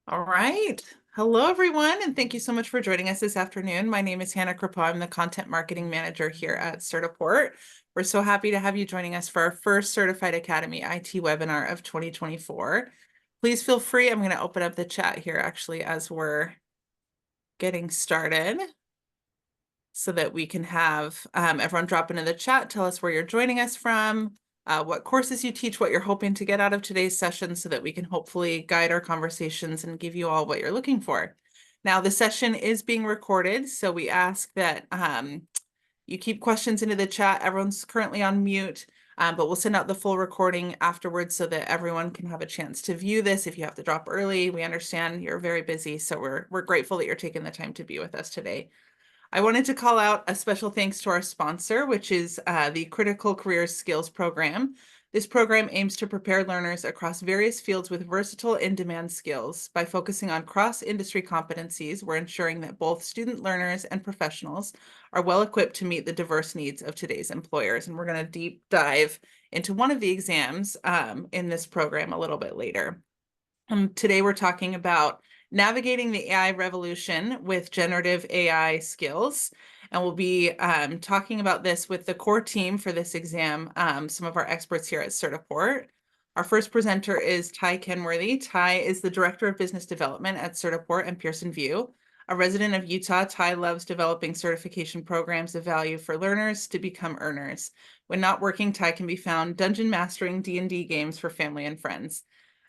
All right. Hello, everyone, and thank you so much for joining us this afternoon. My name is Hannah Kripa. I'm the Content Marketing Manager here at Certiport. We're so happy to have you joining us for our first Certified Academy IT webinar of 2024. Please feel free. I'm going to open up the chat here actually as we're getting started so that we can have everyone drop into the chat, tell us where you're joining us from, what courses you teach, what you're hoping to get out of today's session so that we can hopefully guide our conversations and give you all what you're looking for. Now, the session is being recorded, so we ask that you keep questions into the chat. Everyone's currently on mute, but we'll send out the full recording afterwards so that everyone can have a chance to view this. If you have to drop early, we understand you're very busy, so we're grateful that you're taking the time to be with us today. I wanted to call out a special thanks to our sponsor, which is the Critical Career Skills Program. This program aims to prepare learners across various fields with versatile in-demand skills. By focusing on cross-industry competencies, we're ensuring that both student learners and professionals are well equipped to meet the diverse needs of today's employers. And we're going to deep dive into one of the exams in this program a little bit later. Today we're talking about navigating the AI revolution with generative AI skills. And we'll be talking about this with the core team for this exam, some of our experts here at Certiport. Our first presenter is Ty Kenworthy. Ty is the Director of Business Development at Certiport and Pearson VUE. A resident of Utah, Ty loves developing certification programs of value for learners to become earners. When not working, Ty can be found dungeon mastering D&D games for family and friends.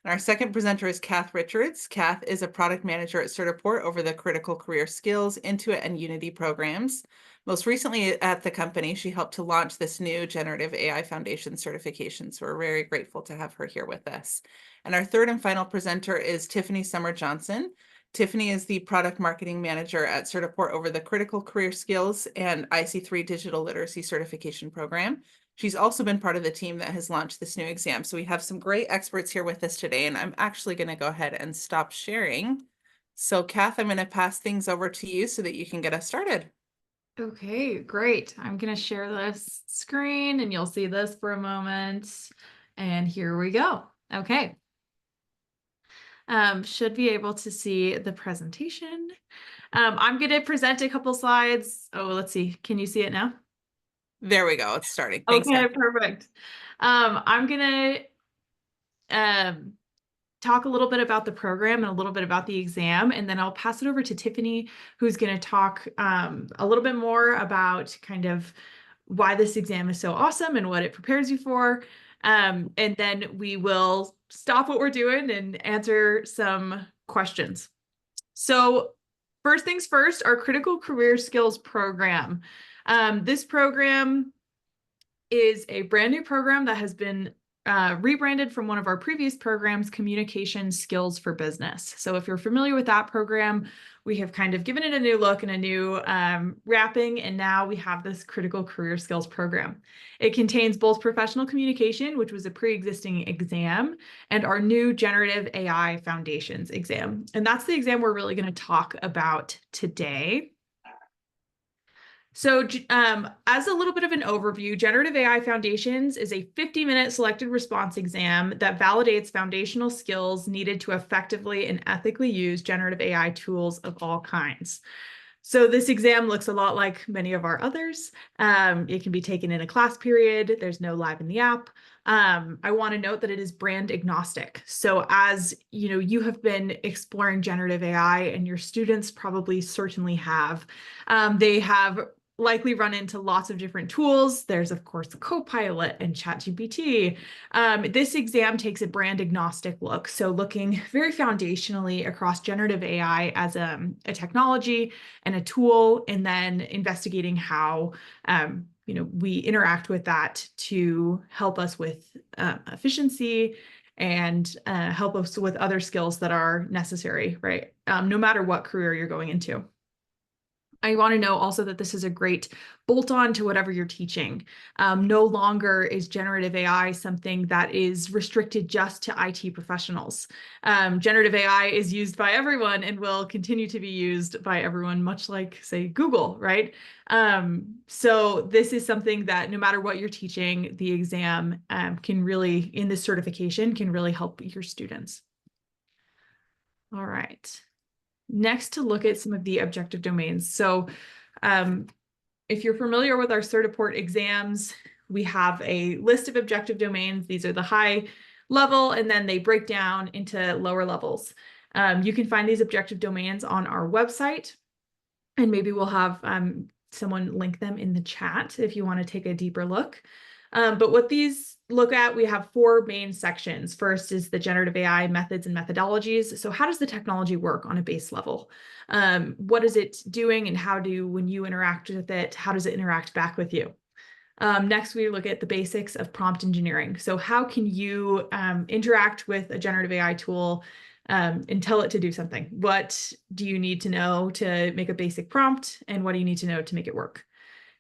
And our second presenter is Kath Richards. Kath is a product manager at Certiport over the critical career skills, Intuit, and Unity programs. Most recently at the company, she helped to launch this new Generative AI Foundation certification. So we're very grateful to have her here with us. And our third and final presenter is Tiffany Summer Johnson. Tiffany is the product marketing manager at Certiport over the critical career skills and IC3 digital literacy certification program. She's also been part of the team that has launched this new exam. So we have some great experts here with us today, and I'm actually going to go ahead and stop sharing. So Kath, I'm going to pass things over to you so that you can get us started. Okay, great. I'm going to share this screen and you'll see this for a moment. And here we go. Okay. Should be able to see the presentation. I'm going to present a couple slides. Oh, let's see. Can you see it now? There we go. It's starting. Thanks, Okay, Kath. perfect. I'm going to talk a little bit about the program and a little bit about the exam, and then I'll pass it over to Tiffany, who's going to talk a little bit more about kind of why this exam is so awesome and what it prepares you for. And then we will stop what we're doing and answer some questions. So first things first, our Critical Career Skills program. This program is a brand new program that has been rebranded from one of our previous programs, Communication Skills for Business. So if you're familiar with that program, we have kind of given it a new look and a new wrapping, and now we have this Critical Career Skills program. It contains both professional communication, which was a pre-existing exam, and our new Generative AI Foundations exam. And that's the exam we're really going to talk about today. So as a little bit of an overview, Generative AI Foundations is a 50-minute selected response exam that validates foundational skills needed to effectively and ethically use generative AI tools of all kinds. So this exam looks a lot like many of our others. It can be taken in a class period. There's no live in the app. I want to note that it is brand agnostic. So as you know, you have been exploring generative AI, and your students probably certainly have. They have likely run into lots of different tools. There's, of course, the Copilot and ChatGPT. This exam takes a brand agnostic look, so looking very foundationally across generative AI as a technology and a tool, and then investigating how we interact with that to help us with efficiency and help us with other skills that are necessary, right? No matter what career you're going into. I want to know also that this is a great bolt-on to whatever you're teaching. No longer is generative AI something that is restricted just to IT professionals. Generative AI is used by everyone and will continue to be used by everyone, much like, say, Google, right? So this is something that no matter what you're teaching, the exam can really, in this certification, can really help your students. All right. Next, to look at some of the objective domains. So if you're familiar with our Certiport exams, we have a list of objective domains. These are the high level, and then they break down into lower levels. You can find these objective domains on our website, and maybe we'll have someone link them in the chat if you want to take a deeper look. But what these look at, we have 4 main sections. First is the generative AI methods and methodologies. So how does the technology work on a base level? What is it doing, and when you interact with it, how does it interact back with you? Next, we look at the basics of prompt engineering. So how can you interact with a generative AI tool and tell it to do something? What do you need to know to make a basic prompt, and what do you need to know to make it work?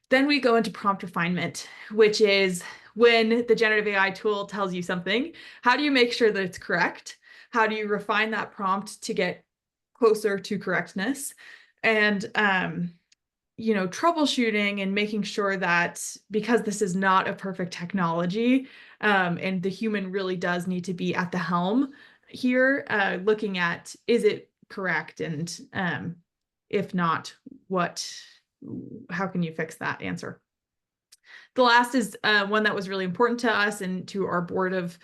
Then we go into prompt refinement, which is when the generative AI tool tells you something, how do you make sure that it's correct? How do you refine that prompt to get closer to correctness? And troubleshooting and making sure that, because this is not a perfect technology, and the human really does need to be at the helm here, looking at, is it correct? And if not, how can you fix that answer? The last is one that was really important to us and to our board of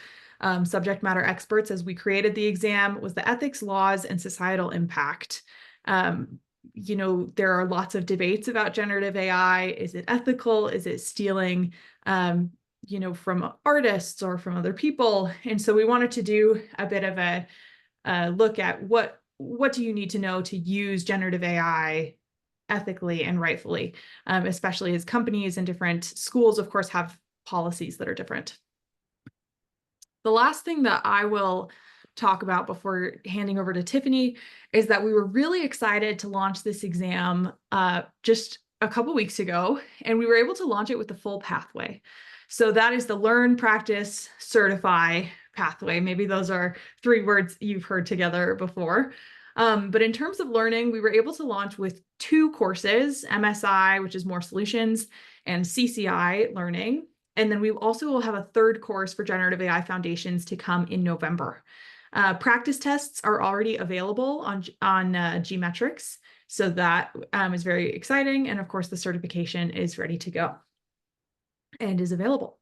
subject matter experts as we created the exam, was the ethics, laws, and societal impact. There are lots of debates about generative AI. Is it ethical? Is it stealing, from artists or from other people? And so we wanted to do a bit of a look at what do you need to know to use generative AI ethically and rightfully, especially as companies and different schools, of course, have policies that are different. The last thing that I will talk about before handing over to Tiffany is that we were really excited to launch this exam just a couple weeks ago, and we were able to launch it with the full pathway. So that is the learn, practice, certify pathway. Maybe those are 3 words you've heard together before. But in terms of learning, we were able to launch with 2 courses, MSI, which is more solutions, and CCI learning. And then we also will have a 3rd course for Generative AI Foundations to come in November. Practice tests are already available on Gmetrics, so that is very exciting. And of course, the certification is ready to go and is available.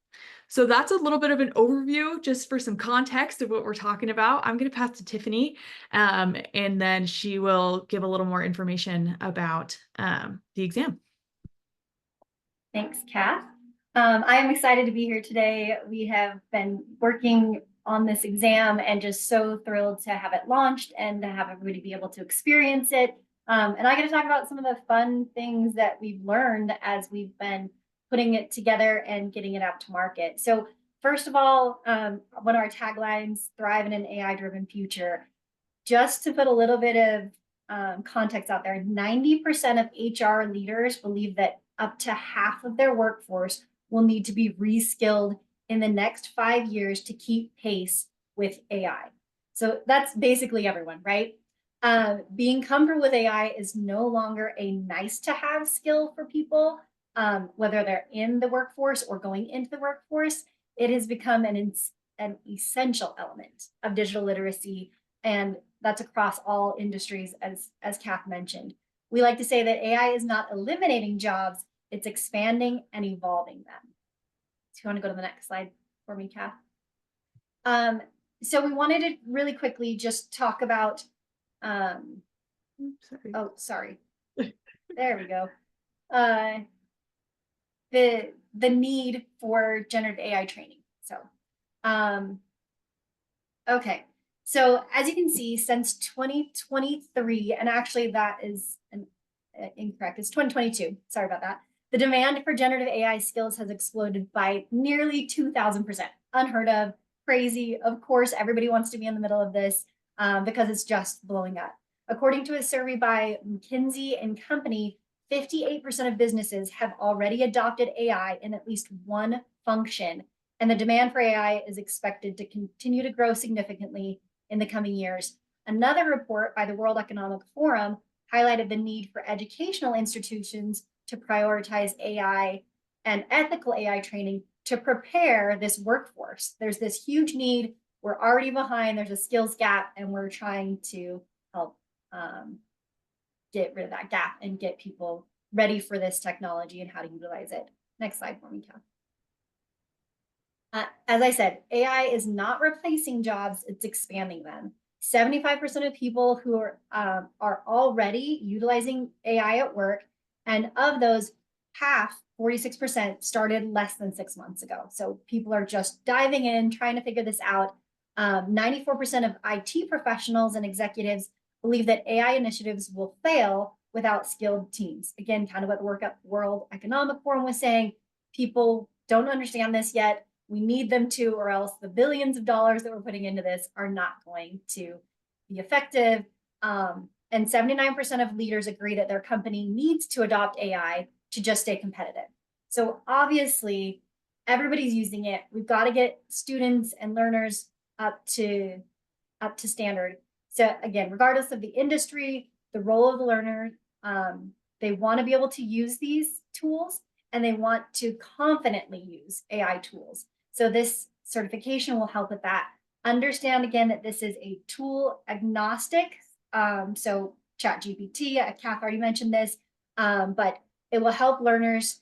So that's a little bit of an overview, just for some context of what we're talking about. I'm going to pass to Tiffany, and then she will give a little more information about the exam. Thanks, Kath. I am excited to be here today. We have been working on this exam and just so thrilled to have it launched and to have everybody be able to experience it. And I get to talk about some of the fun things that we've learned as we've been putting it together and getting it out to market. So first of all, one of our taglines, thrive in an AI-driven future. Just to put a little bit of context out there, 90% of HR leaders believe that up to half of their workforce will need to be reskilled in the next 5 years to keep pace with AI. So that's basically everyone, right? Being comfortable with AI is no longer a nice to have skill for people, whether they're in the workforce or going into the workforce. It has become an essential element of digital literacy, and that's across all industries, as Kath mentioned. We like to say that AI is not eliminating jobs, it's expanding and evolving them. So you want to go to the next slide for me, Kath? So we wanted to really quickly just talk about, sorry. There we go. The need for generative AI training. So, okay. So as you can see, since 2023, and actually that is incorrect, it's 2022, sorry about that. The demand for generative AI skills has exploded by nearly 2,000%. Unheard of, crazy. Of course, everybody wants to be in the middle of this because it's just blowing up. According to a survey by McKinsey and Company, 58% of businesses have already adopted AI in at least one function, and the demand for AI is expected to continue to grow significantly in the coming years. Another report by the World Economic Forum highlighted the need for educational institutions to prioritize AI and ethical AI training to prepare this workforce. There's this huge need. We're already behind. There's a skills gap, and we're trying to help get rid of that gap and get people ready for this technology and how to utilize it. Next slide for me, Kat. As I said, AI is not replacing jobs, it's expanding them. 75% of people who are already utilizing AI at work, and of those, half, 46%, started less than 6 months ago. So people are just diving in, trying to figure this out. 94% of IT professionals and executives believe that AI initiatives will fail without skilled teams. Again, kind of what the World Economic Forum was saying, people don't understand this yet. We need them to, or else the billions of dollars that we're putting into this are not going to be effective. And 79% of leaders agree that their company needs to adopt AI to just stay competitive. So obviously, everybody's using it. We've got to get students and learners up to standard. So again, regardless of the industry, the role of the learner, they want to be able to use these tools, and they want to confidently use AI tools. So this certification will help with that. Understand again that this is a tool agnostic. So ChatGPT, Kath already mentioned this, but it will help learners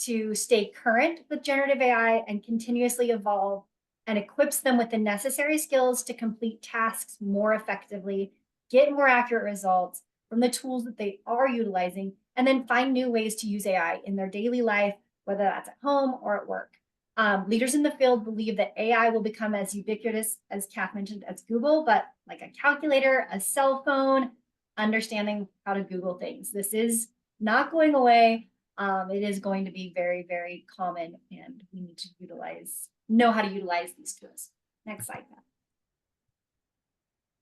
to stay current with generative AI and continuously evolve, and equips them with the necessary skills to complete tasks more effectively, get more accurate results from the tools that they are utilizing, and then find new ways to use AI in their daily life, whether that's at home or at work. Leaders in the field believe that AI will become as ubiquitous, as Kath mentioned, as Google, but like a calculator, a cell phone, understanding how to Google things. This is not going away. It is going to be very, very common, and we need to know how to utilize these tools. Next slide,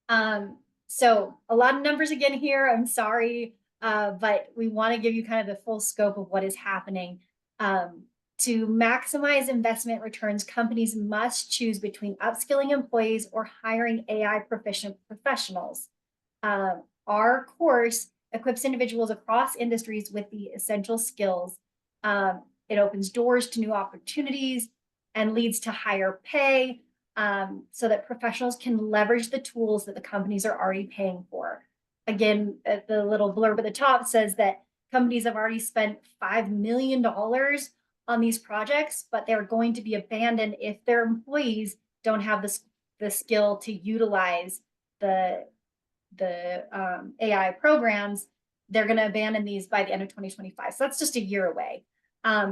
Kath. So a lot of numbers again here, I'm sorry, but we want to give you kind of the full scope of what is happening. To maximize investment returns, companies must choose between upskilling employees or hiring AI proficient professionals. Our course equips individuals across industries with the essential skills. It opens doors to new opportunities and leads to higher pay, so that professionals can leverage the tools that the companies are already paying for. Again, the little blurb at the top says that companies have already spent $5 million on these projects, but they're going to be abandoned if their employees don't have the skill to utilize the AI programs. They're going to abandon these by the end of 2025. So that's just a year away.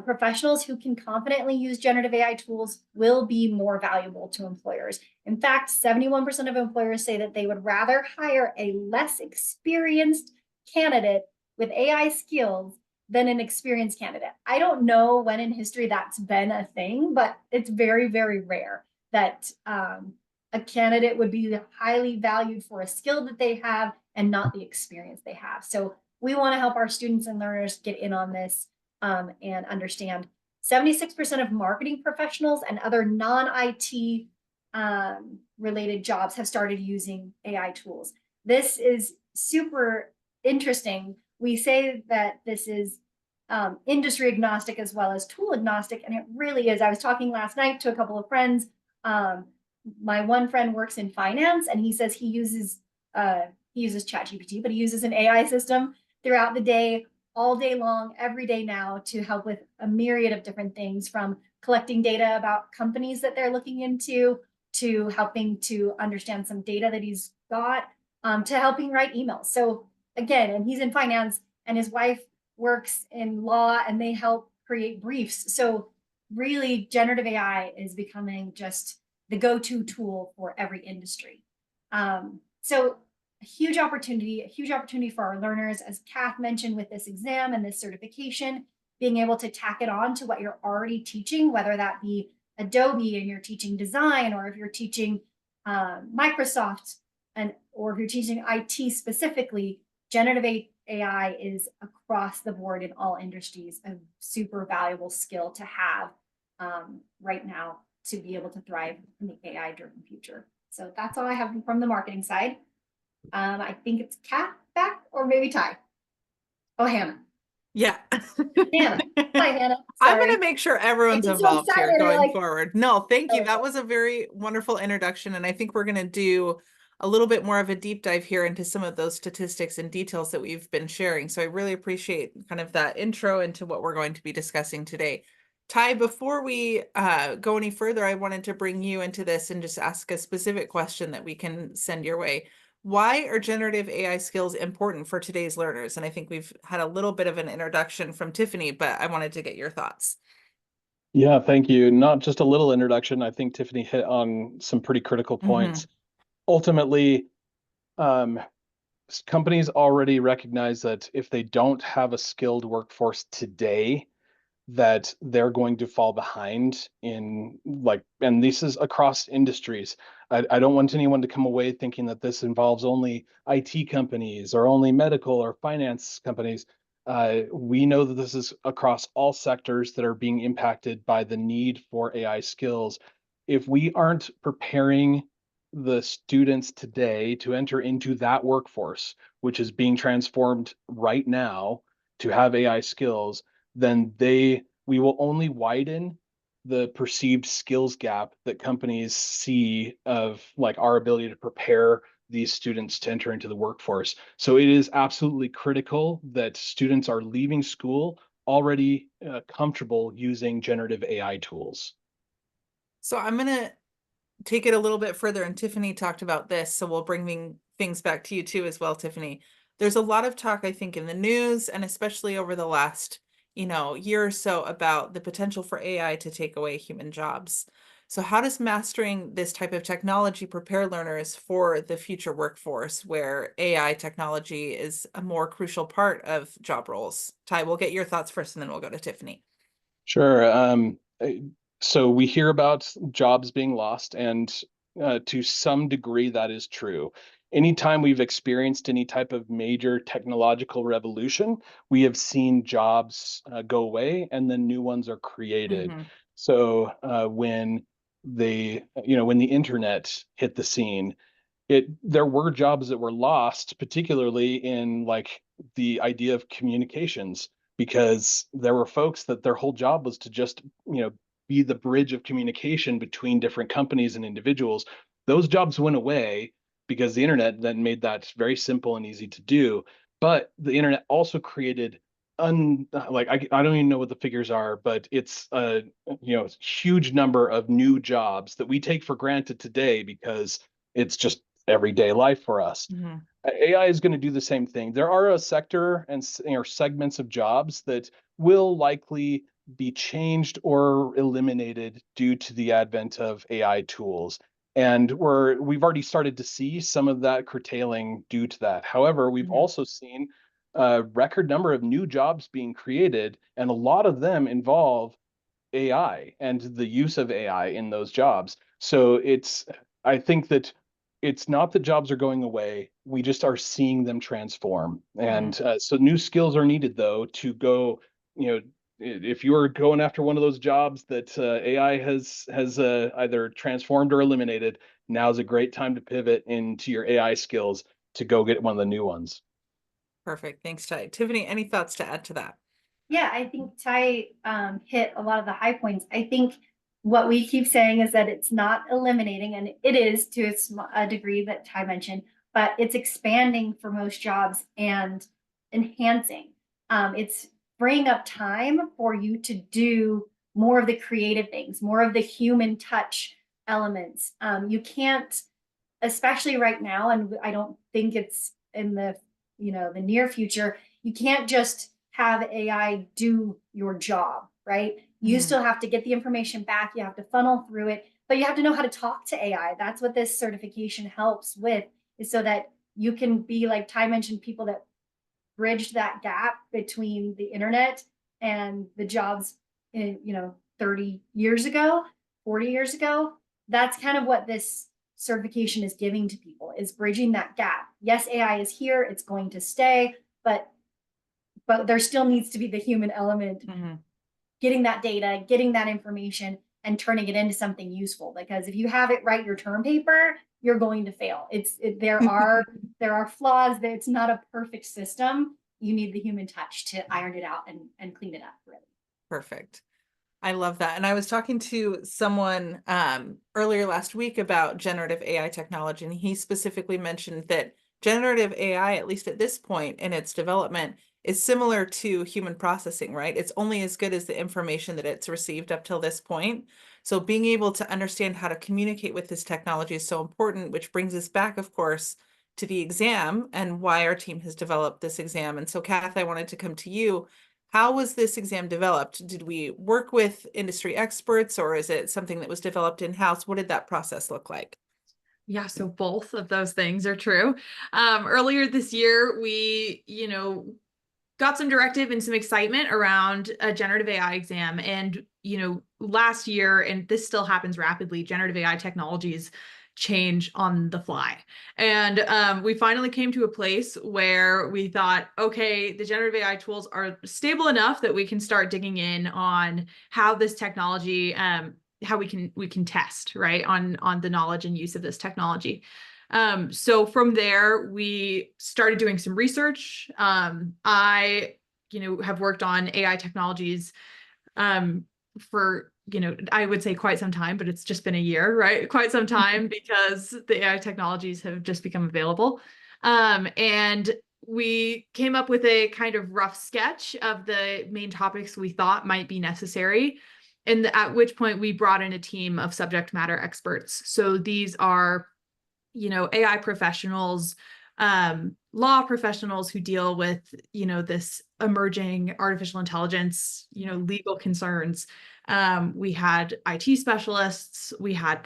Professionals who can confidently use generative AI tools will be more valuable to employers. In fact, 71% of employers say that they would rather hire a less experienced candidate with AI skills than an experienced candidate. I don't know when in history that's been a thing, but it's very, very rare that a candidate would be highly valued for a skill that they have and not the experience they have. So we want to help our students and learners get in on this and understand. 76% of marketing professionals and other non-IT related jobs have started using AI tools. This is super interesting. We say that this is industry agnostic as well as tool agnostic, and it really is. I was talking last night to a couple of friends. My one friend works in finance, and he says he uses ChatGPT, but he uses an AI system throughout the day, all day long, every day now, to help with a myriad of different things, from collecting data about companies that they're looking into, to helping to understand some data that he's got, to helping write emails. So again, and he's in finance, and his wife works in law, and they help create briefs. So really, generative AI is becoming just the go-to tool for every industry. So a huge opportunity for our learners, as Kath mentioned, with this exam and this certification, being able to tack it on to what you're already teaching, whether that be Adobe and you're teaching design, or if you're teaching Microsoft, or if you're teaching IT specifically. Generative AI is across the board in all industries a super valuable skill to have right now to be able to thrive in the AI-driven future. So that's all I have from the marketing side. I think it's Kat back, or maybe Ty. Oh, Hannah. Yeah. Hannah. Hi, Hannah. I'm Sorry. going to make sure everyone's I get so involved here excited, going like- forward. No, thank you. Okay. That was a very wonderful introduction. And I think we're going to do a little bit more of a deep dive here into some of those statistics and details that we've been sharing. So I really appreciate kind of that intro into what we're going to be discussing today. Ty, before we go any further, I wanted to bring you into this and just ask a specific question that we can send your way. Why are generative AI skills important for today's learners? And I think we've had a little bit of an introduction from Tiffany, but I wanted to get your thoughts. Yeah, thank you. Not just a little introduction. I think Tiffany hit on some pretty critical Mm-hmm. points. Ultimately, um, companies already recognize that if they don't have a skilled workforce today, that they're going to fall behind in like, and this is across industries. I don't want anyone to come away thinking that this involves only IT companies or only medical or finance companies. We know that this is across all sectors that are being impacted by the need for AI skills. If we aren't preparing the students today to enter into that workforce, which is being transformed right now to have AI skills, then we will only widen the perceived skills gap that companies see of like our ability to prepare these students to enter into the workforce. So it is absolutely critical that students are leaving school already comfortable using generative AI tools. So I'm going to take it a little bit further, and Tiffany talked about this, so we'll bring things back to you too as well, Tiffany. There's a lot of talk, I think, in the news and especially over the last, year or so about the potential for AI to take away human jobs. So how does mastering this type of technology prepare learners for the future workforce where AI technology is a more crucial part of job roles? Ty, we'll get your thoughts first and then we'll go to Tiffany. Sure. So we hear about jobs being lost, and to some degree, that is true. Anytime we've experienced any type of major technological revolution, we have seen jobs go away and then new ones are created. Mm-hmm. So when the internet hit the scene, there were jobs that were lost, particularly in like the idea of communications, because there were folks that their whole job was to just be the bridge of communication between different companies and individuals. Those jobs went away because the internet then made that very simple and easy to do. But the internet also created I don't even know what the figures are, but it's a huge number of new jobs that we take for granted today because it's just everyday life for us. Mm-hmm. AI is going to do the same thing. There are a sector and segments of jobs that will likely be changed or eliminated due to the advent of AI tools. And we've already started to see some of that curtailing due to that. However, we've Mm-hmm. also seen a record number of new jobs being created, and a lot of them involve AI and the use of AI in those jobs. So I think that it's not that jobs are going away. We just are seeing them transform. Mm-hmm. And so new skills are needed, though, to go, if you're going after one of those jobs that AI has either transformed or eliminated, now's a great time to pivot into your AI skills to go get one of the new ones. Perfect. Thanks, Ty. Tiffany, any thoughts to add to that? Yeah, I think Ty hit a lot of the high points. I think what we keep saying is that it's not eliminating, and it is to a degree that Ty mentioned, but it's expanding for most jobs and enhancing. It's freeing up time for you to do more of the creative things, more of the human touch elements. You can't, especially right now, and I don't think it's in the near future, you can't just have AI do your job, right? You Mm-hmm. still have to get the information back, you have to funnel through it, but you have to know how to talk to AI. That's what this certification helps with, is so that you can be, like Ty mentioned, people that bridge that gap between the internet and the jobs in 30 years ago, 40 years ago. That's kind of what this certification is giving to people, is bridging that gap. Yes, AI is here, it's going to stay, but there still needs to be the human element, Mm-hmm. getting that data, getting that information, and turning it into something useful. Because if you have it write your term paper, you're going to fail. There are flaws. It's not a perfect system. You need the human touch to iron it out and clean it up, really. Perfect. I love that. And I was talking to someone earlier last week about generative AI technology, and he specifically mentioned that generative AI, at least at this point in its development, is similar to human processing, right? It's only as good as the information that it's received up till this point. So being able to understand how to communicate with this technology is so important, which brings us back, of course, to the exam and why our team has developed this exam. And so, Kath, I wanted to come to you. How was this exam developed? Did we work with industry experts, or is it something that was developed in-house? What did that process look like? Yeah, so both of those things are true. Earlier this year, we, got some directive and some excitement around a generative AI exam. And, last year, and this still happens rapidly, generative AI technologies change on the fly. And we finally came to a place where we thought, okay, the generative AI tools are stable enough that we can start digging in on how this technology, how we can test, right, on the knowledge and use of this technology. So from there, we started doing some research. I, have worked on AI technologies for, I would say quite some time, but it's just been a year, right? Quite some time because the AI technologies have just become available. And we came up with a kind of rough sketch of the main topics we thought might be necessary. And at which point we brought in a team of subject matter experts. So these are AI professionals, law professionals who deal with, this emerging artificial intelligence, legal concerns. We had IT specialists, we had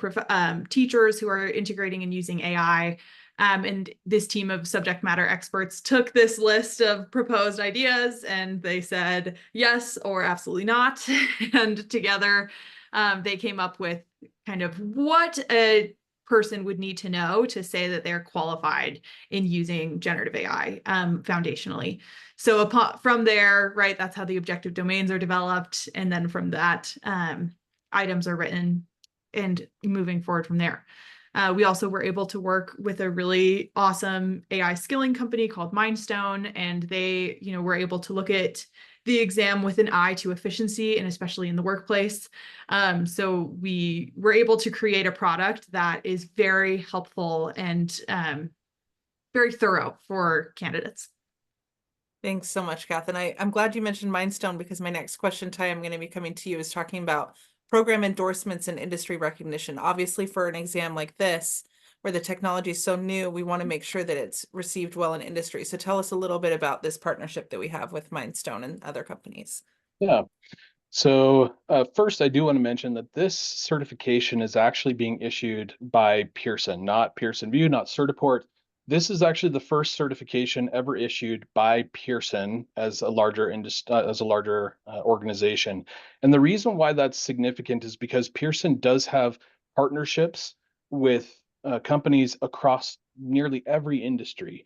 teachers who are integrating and using AI. And this team of subject matter experts took this list of proposed ideas and they said yes or absolutely not. And together, they came up with kind of what a person would need to know to say that they're qualified in using generative AI foundationally. So from there, right, that's how the objective domains are developed. And then from that, items are written and moving forward from there. We also were able to work with a really awesome AI skilling company called Mindstone, and they, were able to look at the exam with an eye to efficiency and especially in the workplace. So we were able to create a product that is very helpful and very thorough for candidates. Thanks so much, Kath. And I'm glad you mentioned Mindstone, because my next question, Ty, I'm going to be coming to you, is talking about program endorsements and industry recognition. Obviously, for an exam like this, where the technology is so new, we want to make sure that it's received well in industry. So tell us a little bit about this partnership that we have with Mindstone and other companies. Yeah. So first, I do want to mention that this certification is actually being issued by Pearson, not Pearson VUE, not Certiport. This is actually the first certification ever issued by Pearson as a larger organization. And the reason why that's significant is because Pearson does have partnerships with companies across nearly every industry,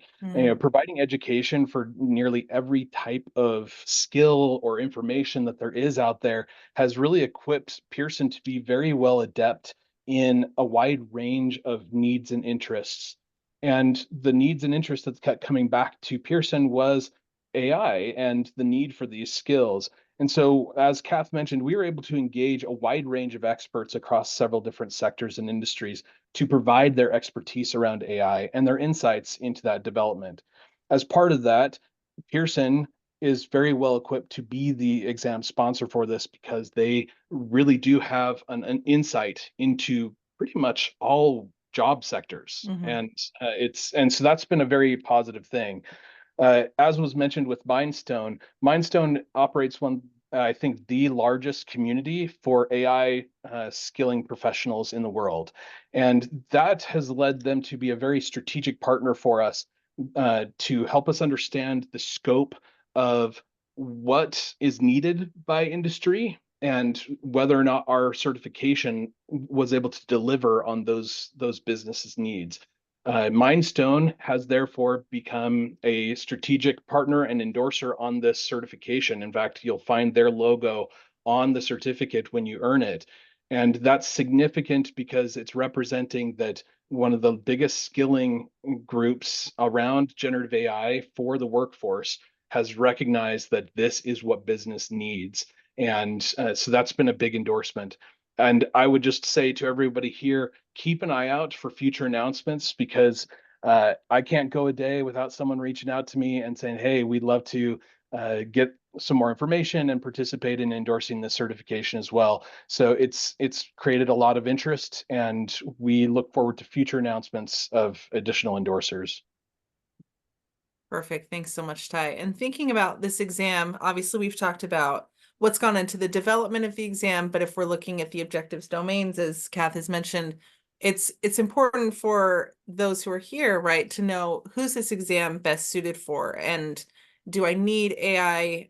providing education for nearly every type of skill or information that there is out there has really equipped Pearson to be very well adept in a wide range of needs and interests. And the needs and interests that kept coming back to Pearson was AI and the need for these skills. And so, as Kath mentioned, we were able to engage a wide range of experts across several different sectors and industries to provide their expertise around AI and their insights into that development. As part of that, Pearson is very well equipped to be the exam sponsor for this because they really do have an insight into pretty much all job sectors. And so that's been a very positive thing. As was mentioned with Mindstone, Mindstone operates one, I think, the largest community for AI skilling professionals in the world. And that has led them to be a very strategic partner for us to help us understand the scope of what is needed by industry and whether or not our certification was able to deliver on those businesses' needs. Mindstone has therefore become a strategic partner and endorser on this certification. In fact, you'll find their logo on the certificate when you earn it. And that's significant because it's representing that one of the biggest skilling groups around generative AI for the workforce has recognized that this is what business needs. And so that's been a big endorsement. And I would just say to everybody here, keep an eye out for future announcements, because I can't go a day without someone reaching out to me and saying, hey, we'd love to get some more information and participate in endorsing the certification as well. So it's created a lot of interest, and we look forward to future announcements of additional endorsers. Perfect. Thanks so much, Ty. And thinking about this exam, obviously we've talked about what's gone into the development of the exam, but if we're looking at the objectives domains, as Kath has mentioned, it's important for those who are here, right, to know who's this exam best suited for, and do I need AI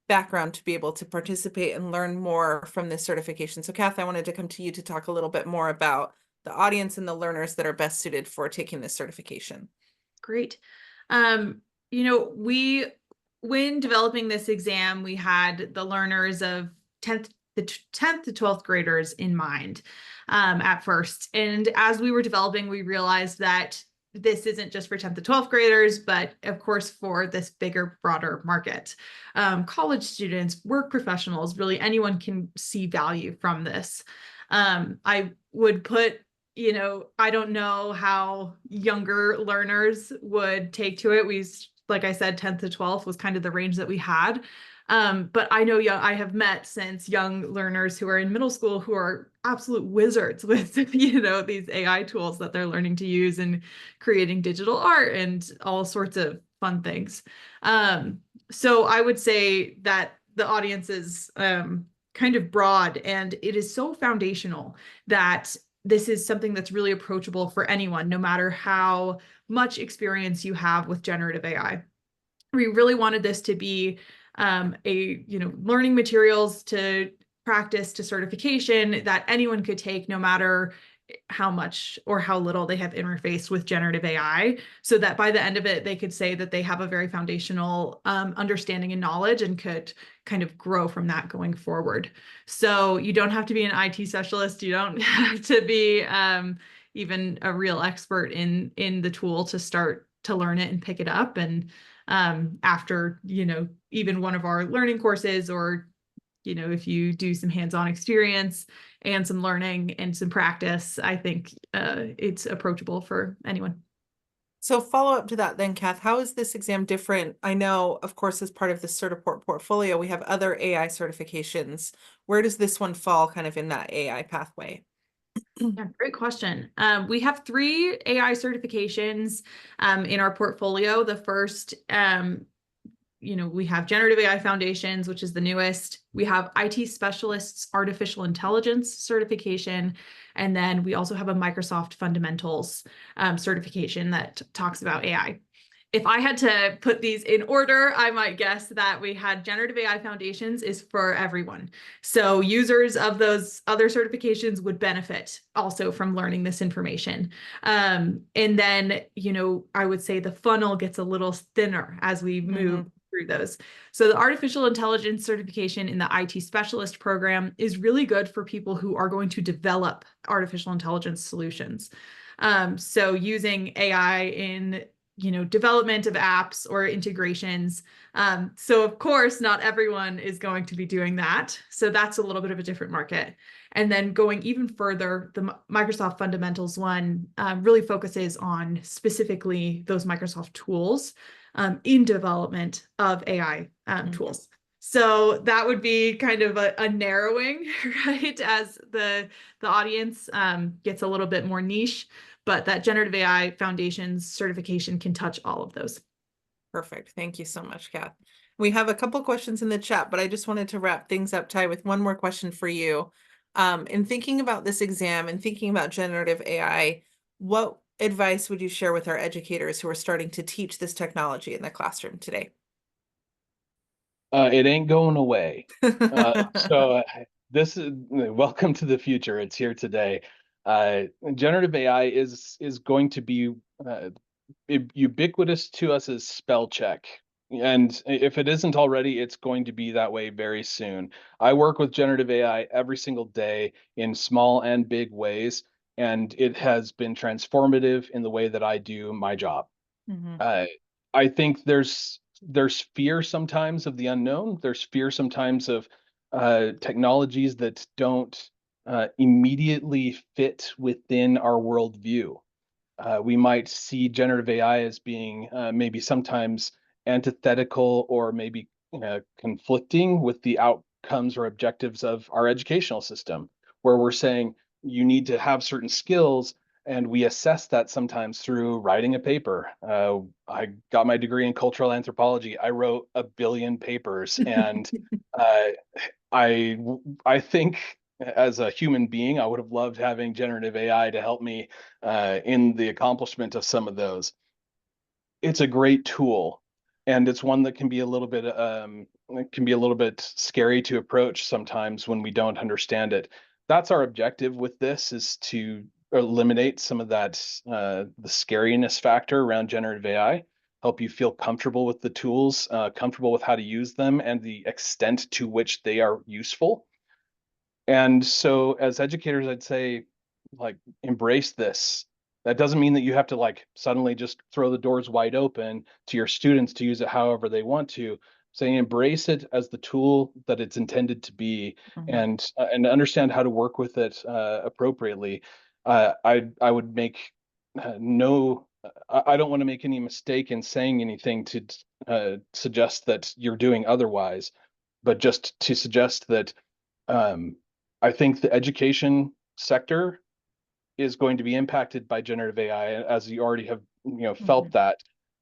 background to be able to participate and learn more from this certification? So Kath, I wanted to come to you to talk a little bit more about the audience and the learners that are best suited for taking this certification. Great. You know, when developing this exam, we had the learners of 10th to 12th graders in mind at first. And as we were developing, we realized that this isn't just for 10th to 12th graders, but of course for this bigger, broader market. College students, work professionals, really anyone can see value from this. I would put, you know, I don't know how younger learners would take to it. Like I said, 10th to 12th was kind of the range that we had. But I know I have met since young learners who are in middle school who are absolute wizards with, you know, these AI tools that they're learning to use and creating digital art and all sorts of fun things. So I would say that the audience is kind of broad, and it is so foundational that this is something that's really approachable for anyone, no matter how much experience you have with generative AI. We really wanted this to be learning materials to practice to certification that anyone could take, no matter how much or how little they have interfaced with generative AI, so that by the end of it, they could say that they have a very foundational understanding and knowledge and could kind of grow from that going forward. So you don't have to be an IT specialist. You don't have to be even a real expert in the tool to start to learn it and pick it up. And after, you know, even one of our learning courses, or, you know, if you do some hands-on experience and some learning and some practice, I think it's approachable for anyone. So follow up to that then, Kath, how is this exam different? I know, of course, as part of the Certiport portfolio, we have other AI certifications. Where does this one fall kind of in that AI pathway? Yeah, great question. We have 3 AI certifications in our portfolio. The first, we have Generative AI Foundations, which is the newest. We have IT Specialists Artificial Intelligence certification. And then we also have a Microsoft Fundamentals certification that talks about AI. If I had to put these in order, I might guess that we had Generative AI Foundations is for everyone. So users of those other certifications would benefit also from learning this information. And then, you know, I would say the funnel gets a little thinner as we move through those. So the artificial intelligence certification in the IT specialist program is really good for people who are going to develop artificial intelligence solutions. So using AI in, you know, development of apps or integrations. So of course, not everyone is going to be doing that. So that's a little bit of a different market. And then going even further, the Microsoft Fundamentals one really focuses on specifically those Microsoft tools in development of AI tools. So that would be kind of a narrowing, right, as the audience gets a little bit more niche. But that Generative AI Foundations certification can touch all of those. Perfect. Thank you so much, Kath. We have a couple questions in the chat, but I just wanted to wrap things up, Ty, with one more question for you. In thinking about this exam and thinking about generative AI, what advice would you share with our educators who are starting to teach this technology in the classroom today? It ain't going away. This is welcome to the future. It's here today. Generative AI is going to be ubiquitous to us as spell check. And if it isn't already, it's going to be that way very soon. I work with generative AI every single day in small and big ways, and it has been transformative in the way that I do my job. I think there's fear sometimes of the unknown. There's fear sometimes of technologies that don't immediately fit within our worldview. We might see generative AI as being maybe sometimes antithetical or maybe conflicting with the outcomes or objectives of our educational system, where we're saying you need to have certain skills, and we assess that sometimes through writing a paper. I got my degree in cultural anthropology. I wrote a billion papers, and uh, I I think as a human being, I would have loved having generative AI to help me in the accomplishment of some of those. It's a great tool, and it's one that can be a little bit it can be a little bit scary to approach sometimes when we don't understand it. That's our objective with this, is to eliminate some of that the scariness factor around generative AI, help you feel comfortable with the tools, comfortable with how to use them and the extent to which they are useful. And so as educators, I'd say, like, embrace this. That doesn't mean that you have to like suddenly just throw the doors wide open to your students to use it however they want to. Say embrace it as the tool that it's intended to be, Mhm. and understand how to work with it appropriately. I would make no. I don't want to make any mistake in saying anything to suggest that you're doing otherwise, but just to suggest that um, I think the education sector is going to be impacted by generative AI, as you already have, felt Mhm. that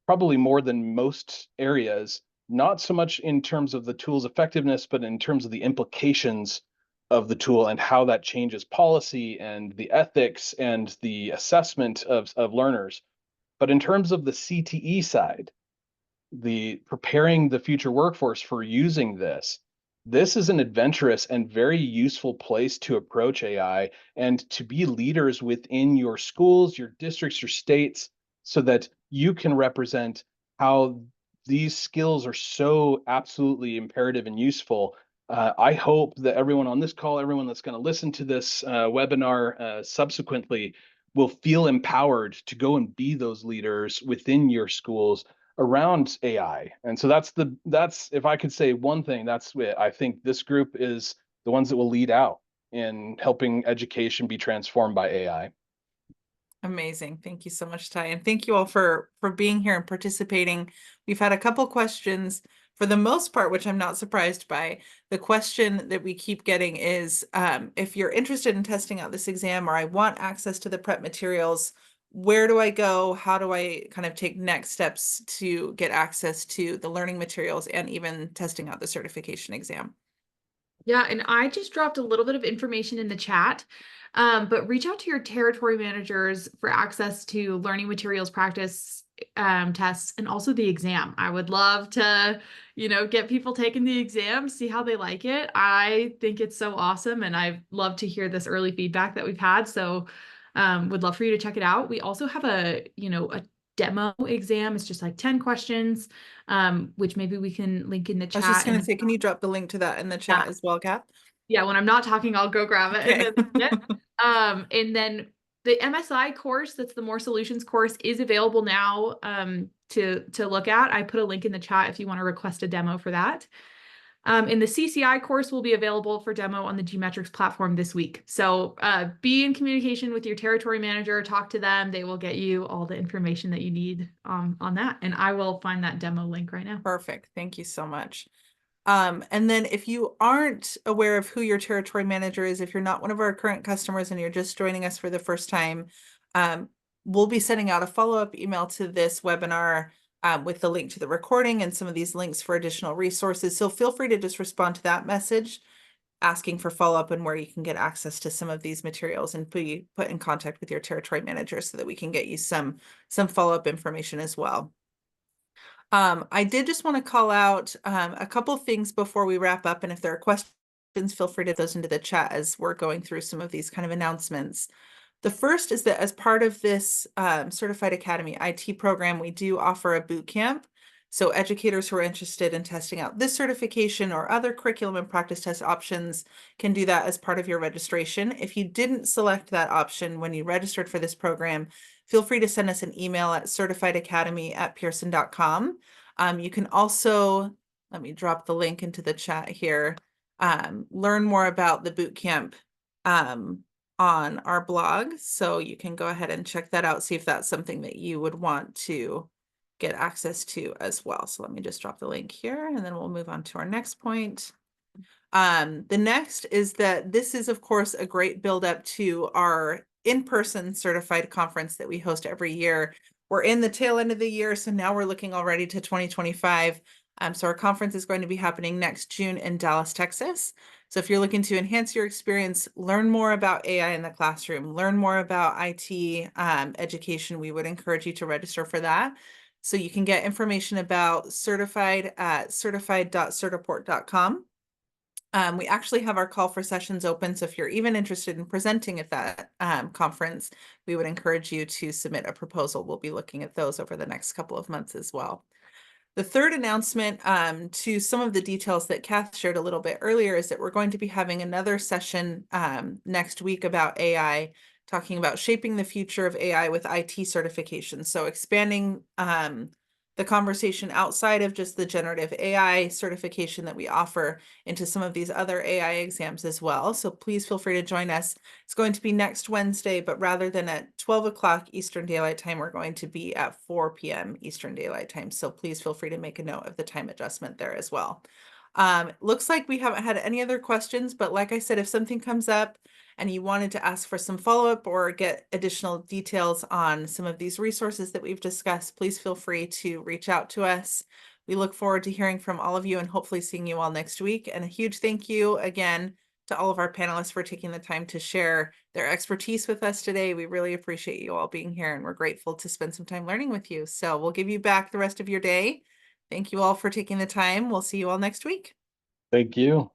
probably more than most areas, not so much in terms of the tool's effectiveness, but in terms of the implications of the tool and how that changes policy and the ethics and the assessment of learners. But in terms of the CTE side, the preparing the future workforce for using this is an adventurous and very useful place to approach AI and to be leaders within your schools, your districts, your states, so that you can represent how these skills are so absolutely imperative and useful. I hope that everyone on this call, everyone that's going to listen to this webinar subsequently, will feel empowered to go and be those leaders within your schools around AI. And so that's if I could say one thing, that's it. I think this group is the ones that will lead out in helping education be transformed by AI. Amazing. Thank you so much, Ty. And thank you all for being here and participating. We've had a couple questions. For the most part, which I'm not surprised by, the question that we keep getting is if you're interested in testing out this exam, or I want access to the prep materials, where do I go? How do I kind of take next steps to get access to the learning materials and even testing out the certification exam? Yeah, and I just dropped a little bit of information in the chat, but reach out to your territory managers for access to learning materials, practice tests, and also the exam. I would love to, get people taking the exam, see how they like it. I think it's so awesome, and I love to hear this early feedback that we've had. So, would love for you to check it out. We also have a demo exam. It's just like 10 questions, which maybe we can link in the I was just chat. going to say, can you drop the link to that in the chat as well, Kat? Yeah, when I'm not talking, I'll go grab it and Okay. then and then the MSI course, that's the More Solutions course, is available now to look at. I put a link in the chat if you want to request a demo for that. And the CCI course will be available for demo on the Gmetrics platform this week. So be in communication with your territory manager, talk to them. They will get you all the information that you need on that. And I will find that demo link right now. Perfect. Thank you so much. And then if you aren't aware of who your territory manager is, if you're not one of our current customers and you're just joining us for the first time, we'll be sending out a follow-up email to this webinar with the link to the recording and some of these links for additional resources. So feel free to just respond to that message asking for follow-up and where you can get access to some of these materials, and be put in contact with your territory manager so that we can get you some follow-up information as well. I did just want to call out a couple things before we wrap up, and if there are questions, feel free to those into the chat as we're going through some of these kind of announcements. The first is that as part of this Certified Academy IT program, we do offer a boot camp. So educators who are interested in testing out this certification or other curriculum and practice test options can do that as part of your registration. If you didn't select that option when you registered for this program, feel free to send us an email at certifiedacademy@pearson.com. You can also, let me drop the link into the chat here. learn more about the bootcamp on our blog. So you can go ahead and check that out, see if that's something that you would want to get access to as well. So let me just drop the link here and then we'll move on to our next point. The next is that this is, of course, a great build up to our in-person certified conference that we host every year. We're in the tail end of the year, so now we're looking already to 2025. So our conference is going to be happening next June in Dallas, Texas. So if you're looking to enhance your experience, learn more about AI in the classroom, learn more about IT education, we would encourage you to register for that. So you can get information about certified at certified.certiport.com. We actually have our call for sessions open. So if you're even interested in presenting at that conference, we would encourage you to submit a proposal. We'll be looking at those over the next couple of months as well. The third announcement to some of the details that Kath shared a little bit earlier is that we're going to be having another session next week about AI, talking about shaping the future of AI with IT certification. So expanding the conversation outside of just the generative AI certification that we offer into some of these other AI exams as well. So please feel free to join us. It's going to be next Wednesday, but rather than at 12 o'clock Eastern Daylight Time, we're going to be at 4 p.m. Eastern Daylight Time. So please feel free to make a note of the time adjustment there as well. Looks like we haven't had any other questions, but like I said, if something comes up and you wanted to ask for some follow-up or get additional details on some of these resources that we've discussed, please feel free to reach out to us. We look forward to hearing from all of you and hopefully seeing you all next week. And a huge thank you again to all of our panelists for taking the time to share their expertise with us today. We really appreciate you all being here and we're grateful to spend some time learning with you. So we'll give you back the rest of your day. Thank you all for taking the time. We'll see you all next week. Thank you.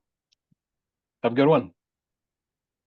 Have a good one.